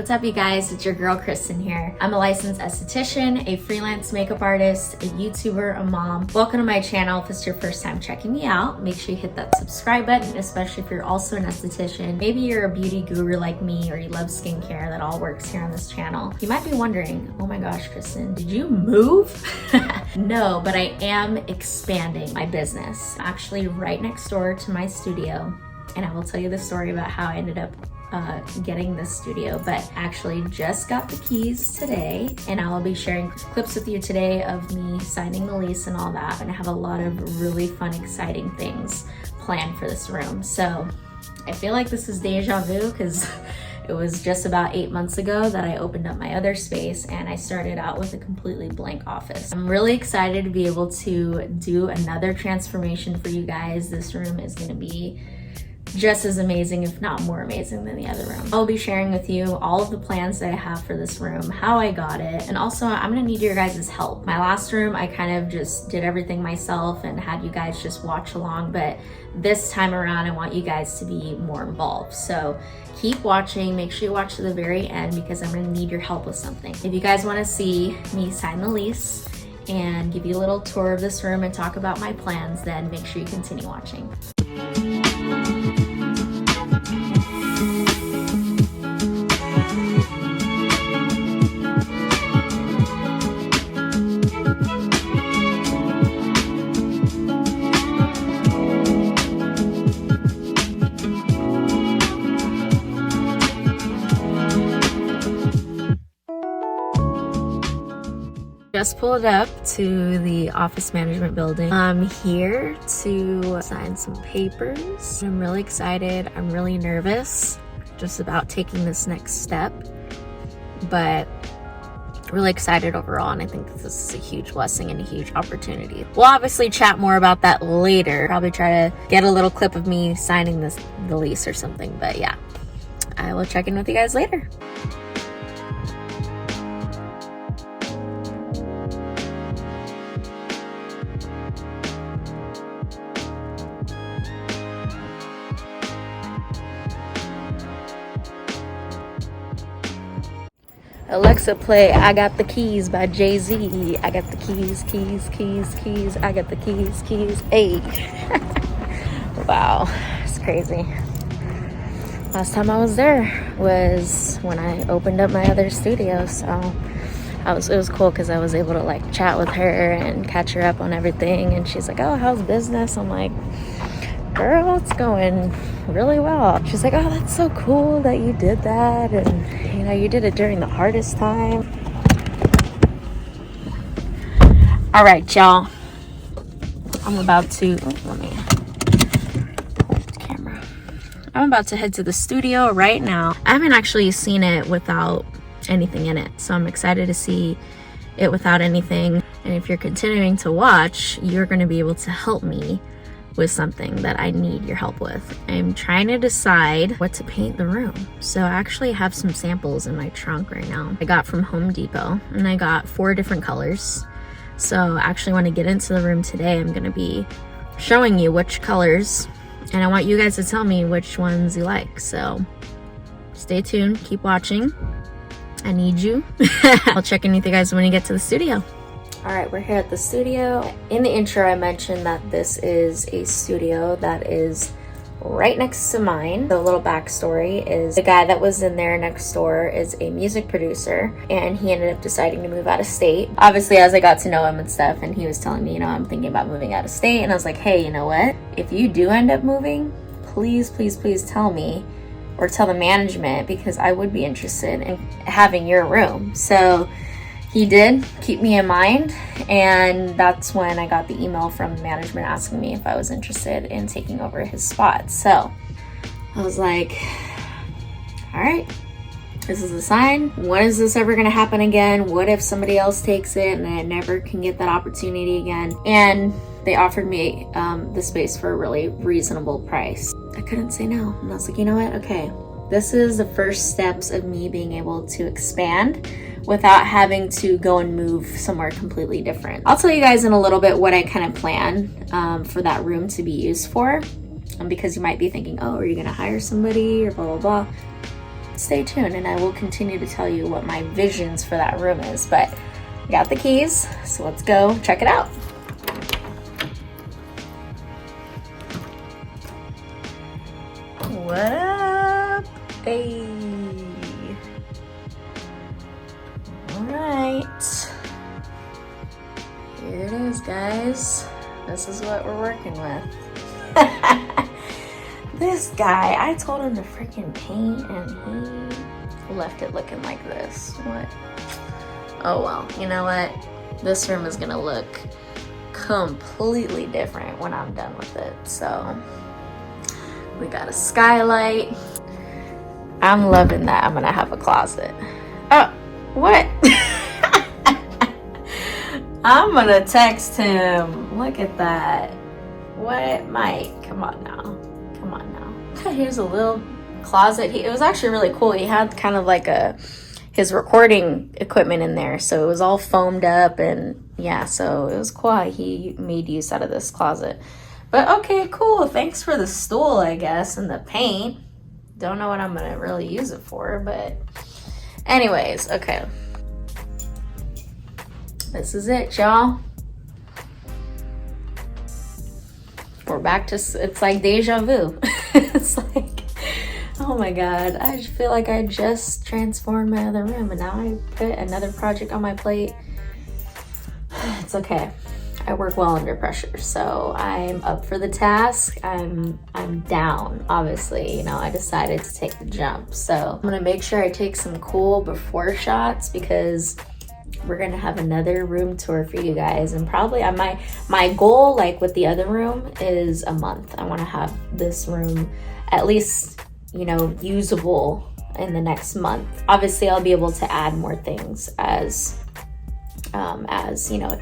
What's up, you guys? It's your girl Kristen here. I'm a licensed esthetician, a freelance makeup artist, a YouTuber, a mom. Welcome to my channel. If it's your first time checking me out, make sure you hit that subscribe button, especially if you're also an esthetician. Maybe you're a beauty guru like me, or you love skincare. That all works here on this channel. You might be wondering, oh my gosh, Kristen, did you move? No, but I am expanding my business. Actually right next door to my studio, and I will tell you the story about how I ended up getting this studio, but actually just got the keys today, and I will be sharing clips with you today of me signing the lease and all that, and I have a lot of really fun, exciting things planned for this room. So I feel like this is deja vu because it was just about 8 months ago that I opened up my other space, and I started out with a completely blank office. I'm really excited to be able to do another transformation for you guys. This room is going to be just as amazing, if not more amazing, than the other room. I'll be sharing with you all of the plans that I have for this room, how I got it, and also I'm gonna need your guys' help. My last room, I kind of just did everything myself and had you guys just watch along, but this time around, I want you guys to be more involved. So keep watching, make sure you watch to the very end because I'm gonna need your help with something. If you guys wanna see me sign the lease and give you a little tour of this room and talk about my plans, then make sure you continue watching. Just pulled up to the office management building. I'm here to sign some papers. I'm really excited. I'm really nervous just about taking this next step, but really excited overall, and I think this is a huge blessing and a huge opportunity. We'll obviously chat more about that later. Probably try to get a little clip of me signing the lease or something, but yeah, I will check in with you guys later. Alexa, play I Got the Keys by Jay-Z. I got the keys, keys, keys, keys. I got the keys, keys. Hey. Wow, it's crazy. Last time I was there was when I opened up my other studio, so it was cool because I was able to like chat with her and catch her up on everything, and she's like, oh, how's business? I'm like, girl, it's going really well. She's like, oh, that's so cool that you did that, and you know, you did it during the hardest time. All right, y'all, I'm about to let me hold the camera. I'm about to head to the studio right now. I haven't actually seen it without anything in it, so I'm excited to see it without anything. And if you're continuing to watch, you're going to be able to help me with something that I need your help with. I'm trying to decide what to paint the room. So I actually have some samples in my trunk right now. I got from Home Depot, and I got 4 different colors. So actually when I get into the room today, I'm gonna be showing you which colors, and I want you guys to tell me which ones you like. So stay tuned, keep watching. I need you. I'll check in with you guys when you get to the studio. All right, we're here at the studio. In the intro, I mentioned that this is a studio that is right next to mine. The little backstory is the guy that was in there next door is a music producer, and he ended up deciding to move out of state. Obviously, as I got to know him and stuff, and he was telling me, you know, I'm thinking about moving out of state, and I was like, hey, you know what? If you do end up moving, please, please, please tell me, or tell the management, because I would be interested in having your room. So he did keep me in mind, and that's when I got the email from management asking me if I was interested in taking over his spot. So I was like, all right, this is a sign. When is this ever gonna happen again? What if somebody else takes it and I never can get that opportunity again? And they offered me the space for a really reasonable price. I couldn't say no, and I was like, you know what, okay. This is the first steps of me being able to expand without having to go and move somewhere completely different. I'll tell you guys in a little bit what I kind of plan for that room to be used for, because you might be thinking, oh, are you gonna hire somebody or blah, blah, blah. stay tuned and I will continue to tell you what my visions for that room is. But I got the keys, so let's go check it out. What up? Hey. All right. Here it is, guys. This is what we're working with. This guy, I told him to freaking paint and he left it looking like this. What? Oh well, you know what? This room is gonna look completely different when I'm done with it. So we got a skylight. I'm loving that. I'm gonna have a closet. Oh, what? I'm gonna text him. Look at that. What, Mike? Come on now. Come on now. Here's a little closet. It was actually really cool. He had kind of like his recording equipment in there, so it was all foamed up, and yeah, so it was cool how he made use out of this closet. But okay, cool. Thanks for the stool, I guess, and the paint. Don't know what I'm gonna really use it for, but anyways, okay. This is it, y'all. We're back to, it's like deja vu. It's like, oh my God, I just feel like I just transformed my other room and now I put another project on my plate. It's okay. I work well under pressure, so I'm up for the task. I'm down, obviously. You know, I decided to take the jump. So I'm gonna make sure I take some cool before shots because we're gonna have another room tour for you guys, and probably my goal, like with the other room, is a month. I want to have this room at least, you know, usable in the next month. Obviously I'll be able to add more things as you know,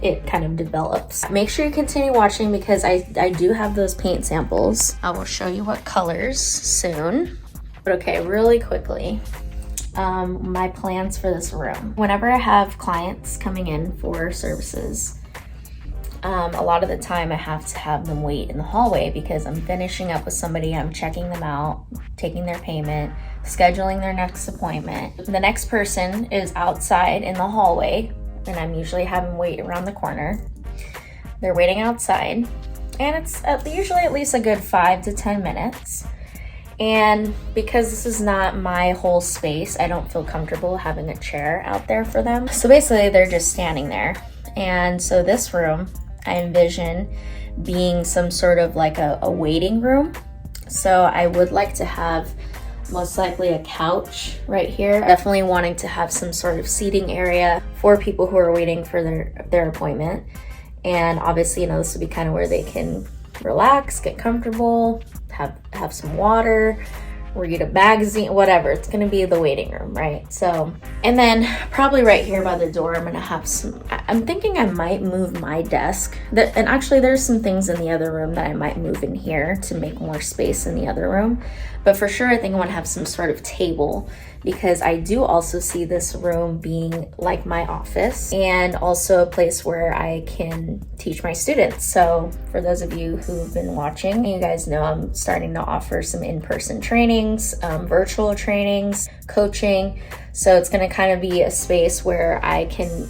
it kind of develops. Make sure you continue watching because I do have those paint samples. I will show you what colors soon. But okay, really quickly, my plans for this room. Whenever I have clients coming in for services, a lot of the time I have to have them wait in the hallway because I'm finishing up with somebody, I'm checking them out, taking their payment, scheduling their next appointment. The next person is outside in the hallway, and I'm usually having them wait around the corner. They're waiting outside, and it's usually at least a good 5 to 10 minutes. And because this is not my whole space, I don't feel comfortable having a chair out there for them. So basically they're just standing there. And so this room, I envision being some sort of like a waiting room. So I would like to have most likely a couch right here. Definitely wanting to have some sort of seating area for people who are waiting for their appointment. And obviously, you know, this would be kind of where they can relax, get comfortable, have some water, read a magazine, whatever. It's gonna be the waiting room, right? So, and then probably right here by the door, I'm gonna have some, I'm thinking I might move my desk. And actually there's some things in the other room that I might move in here to make more space in the other room. But for sure, I think I wanna have some sort of table because I do also see this room being like my office and also a place where I can teach my students. So for those of you who've been watching, you guys know I'm starting to offer some in-person trainings, virtual trainings, coaching. So it's gonna kind of be a space where I can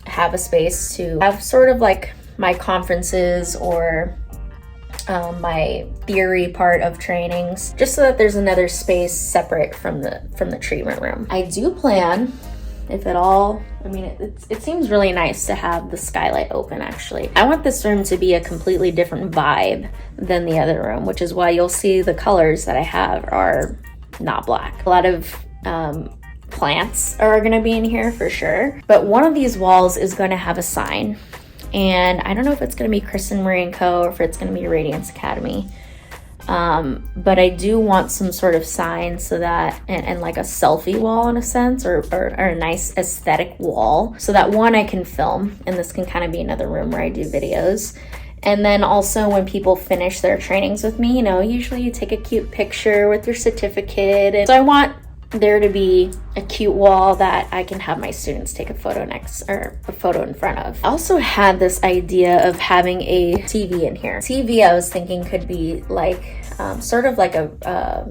have a space to have sort of like my conferences or my theory part of trainings, just so that there's another space separate from the treatment room. I do plan, if at all, I mean, it seems really nice to have the skylight open actually. I want this room to be a completely different vibe than the other room, which is why you'll see the colors that I have are not black. A lot of plants are gonna be in here for sure, but one of these walls is gonna have a sign. And I don't know if it's going to be Kristen Marie & Co. or if it's going to be Radiance Academy. But I do want some sort of sign so that, and like a selfie wall in a sense, or a nice aesthetic wall. So that one I can film, and this can kind of be another room where I do videos. And then also when people finish their trainings with me, you know, usually you take a cute picture with your certificate. And so I want there to be a cute wall that I can have my students take a photo next, or a photo in front of. I also had this idea of having a TV in here. TV I was thinking could be like sort of like a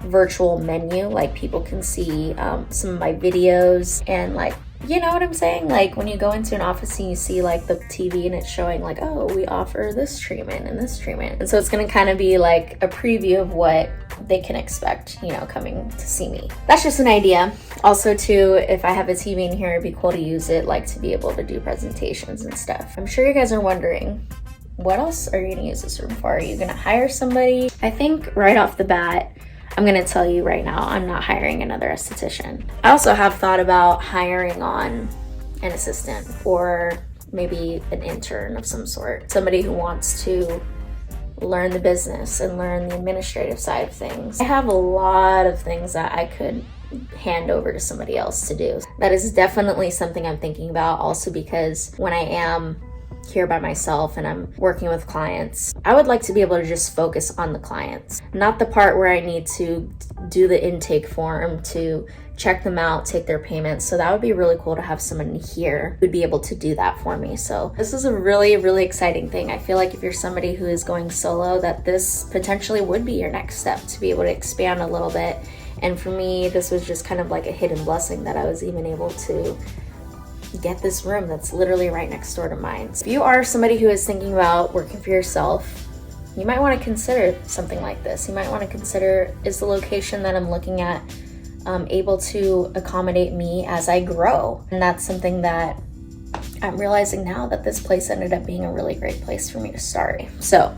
virtual menu. Like people can see some of my videos and like, you know what I'm saying? Like when you go into an office and you see like the TV and it's showing like, oh, we offer this treatment and this treatment. And so it's gonna kind of be like a preview of what they can expect, you know, coming to see me. That's just an idea. Also too, if I have a TV in here, it'd be cool to use it like to be able to do presentations and stuff. I'm sure you guys are wondering, what else are you gonna use this room for? Are you gonna hire somebody? I think right off the bat, I'm gonna tell you right now, I'm not hiring another esthetician. I also have thought about hiring on an assistant or maybe an intern of some sort. Somebody who wants to learn the business and learn the administrative side of things. I have a lot of things that I could hand over to somebody else to do. That is definitely something I'm thinking about, also because when I am here by myself and I'm working with clients, I would like to be able to just focus on the clients, not the part where I need to do the intake form, to check them out, take their payments. So that would be really cool to have someone here who'd be able to do that for me. So this is a really, really exciting thing. I feel like if you're somebody who is going solo, that this potentially would be your next step to be able to expand a little bit. And for me, this was just kind of like a hidden blessing that I was even able to get this room that's literally right next door to mine. So if you are somebody who is thinking about working for yourself, you might want to consider something like this. You might want to consider, is the location that I'm looking at able to accommodate me as I grow? And that's something that I'm realizing now, that this place ended up being a really great place for me to start. So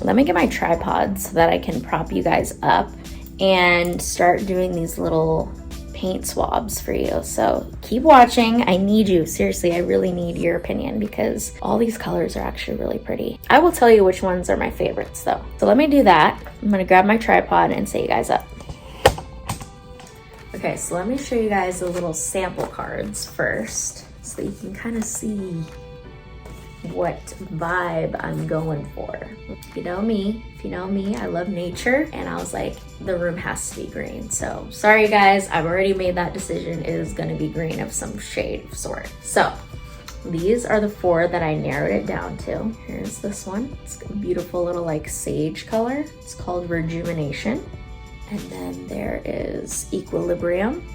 let me get my tripod so that I can prop you guys up and start doing these little paint swabs for you. So keep watching. I need you. Seriously, I really need your opinion because all these colors are actually really pretty. I will tell you which ones are my favorites though. So let me do that. I'm gonna grab my tripod and set you guys up. Okay, so let me show you guys the little sample cards first so you can kind of see what vibe I'm going for. If you know me, I love nature, and I was like, the room has to be green. So sorry guys, I've already made that decision. It is gonna be green of some shade of sort. So these are the 4 that I narrowed it down to. Here's this one. It's a beautiful little like sage color. It's called Rejuvenation. And then there is Equilibrium.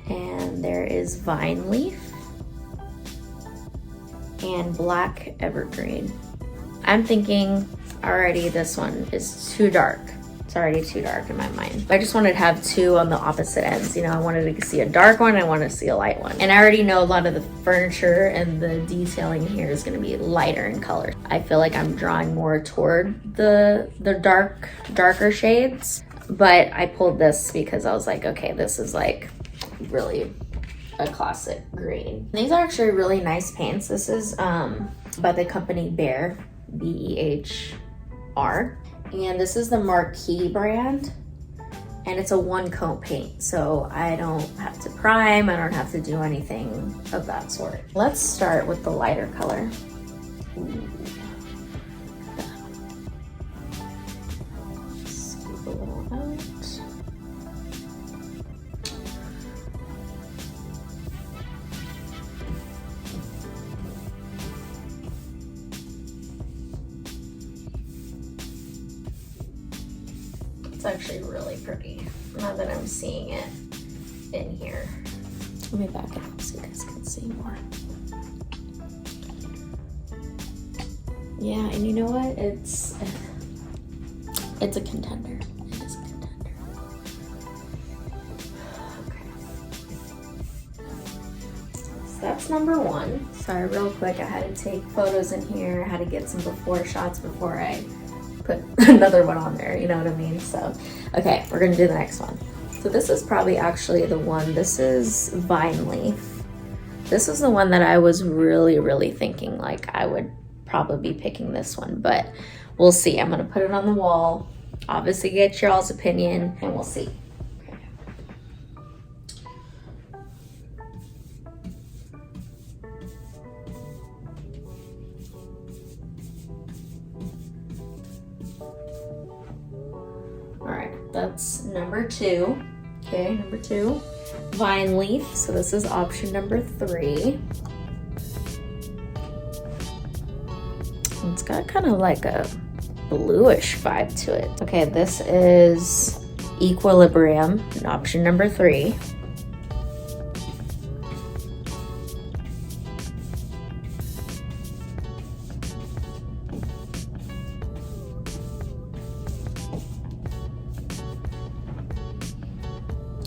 And there is Vine Leaf. And Black Evergreen. I'm thinking already this one is too dark. It's already too dark in my mind. I just wanted to have 2 on the opposite ends. You know, I wanted to see a dark one, I wanted to see a light one. And I already know a lot of the furniture and the detailing here is gonna be lighter in color. I feel like I'm drawing more toward the darker shades. But I pulled this because I was like, okay, this is like really a classic green. These are actually really nice paints. This is by the company Behr, B-E-H-R. And this is the Marquee brand. And it's a 1-coat paint. So I don't have to prime, I don't have to do anything of that sort. Let's start with the lighter color. Ooh. Scoop a little out. It's actually really pretty, now that I'm seeing it in here. Let me back it up so you guys can see more. Yeah, and you know what? It's a contender. It is a contender. Okay. So that's number 1. Sorry, real quick, I had to take photos in here. I had to get some before shots before I put another one on there, you know what I mean? So, okay, we're gonna do the next one. So this is probably actually the one, this is Vine Leaf. This is the one that I was really thinking like I would probably be picking this one, but we'll see. I'm gonna put it on the wall, obviously get y'all's opinion, and we'll see. That's number 2. Okay, number 2. Vine Leaf. So this is option number 3. It's got kind of like a bluish vibe to it. Okay, this is Equilibrium, and option number 3.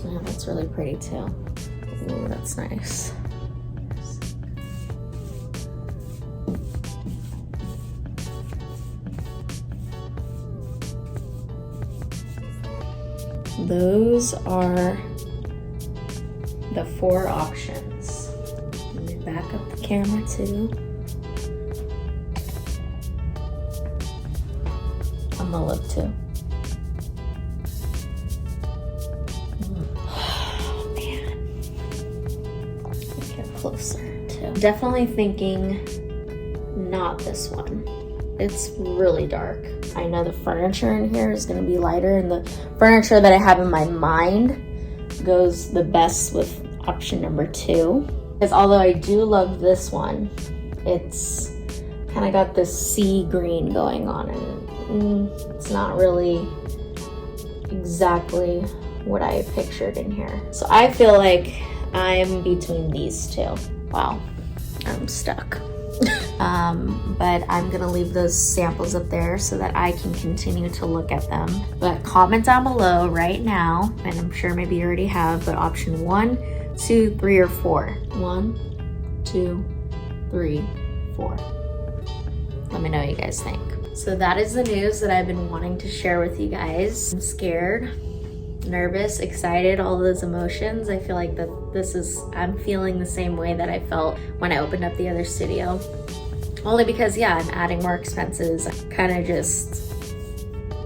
Oh, that's really pretty too. Ooh, that's nice. Those are the 4 options. Let me back up the camera too. I'm gonna look too. Oh man. Get closer too. Definitely thinking not this one. It's really dark. I know the furniture in here is gonna be lighter, and the furniture that I have in my mind goes the best with option number 2. Because although I do love this one, it's kind of got this sea green going on, and it's not really exactly what I pictured in here. So I feel like I'm between these 2. Wow, I'm stuck. But I'm gonna leave those samples up there so that I can continue to look at them. But comment down below right now, and I'm sure maybe you already have, but option 1, 2, 3, or 4. 1, 2, 3, 4. Let me know what you guys think. So that is the news that I've been wanting to share with you guys. I'm scared, nervous, excited, all those emotions. I feel like I'm feeling the same way that I felt when I opened up the other studio. Only because, yeah, I'm adding more expenses. I'm kind of just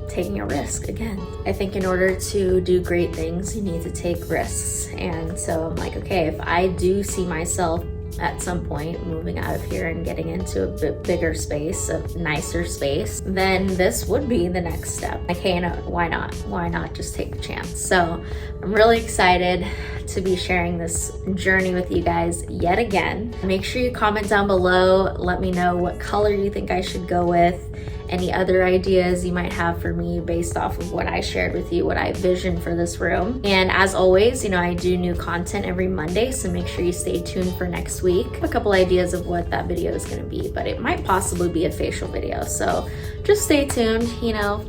taking a risk again. I think in order to do great things, you need to take risks. And so I'm like, okay, if I do see myself at some point moving out of here and getting into a bit bigger space, a nicer space, then this would be the next step. Like, hey, no, why not? Why not just take the chance? So I'm really excited to be sharing this journey with you guys yet again. Make sure you comment down below. Let me know what color you think I should go with. Any other ideas you might have for me based off of what I shared with you, what I visioned for this room. And as always, you know, I do new content every Monday, so make sure you stay tuned for next week. A couple ideas of what that video is gonna be, but it might possibly be a facial video. So just stay tuned, you know,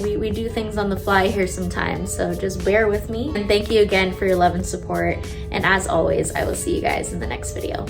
we do things on the fly here sometimes, so just bear with me. And thank you again for your love and support. And as always, I will see you guys in the next video.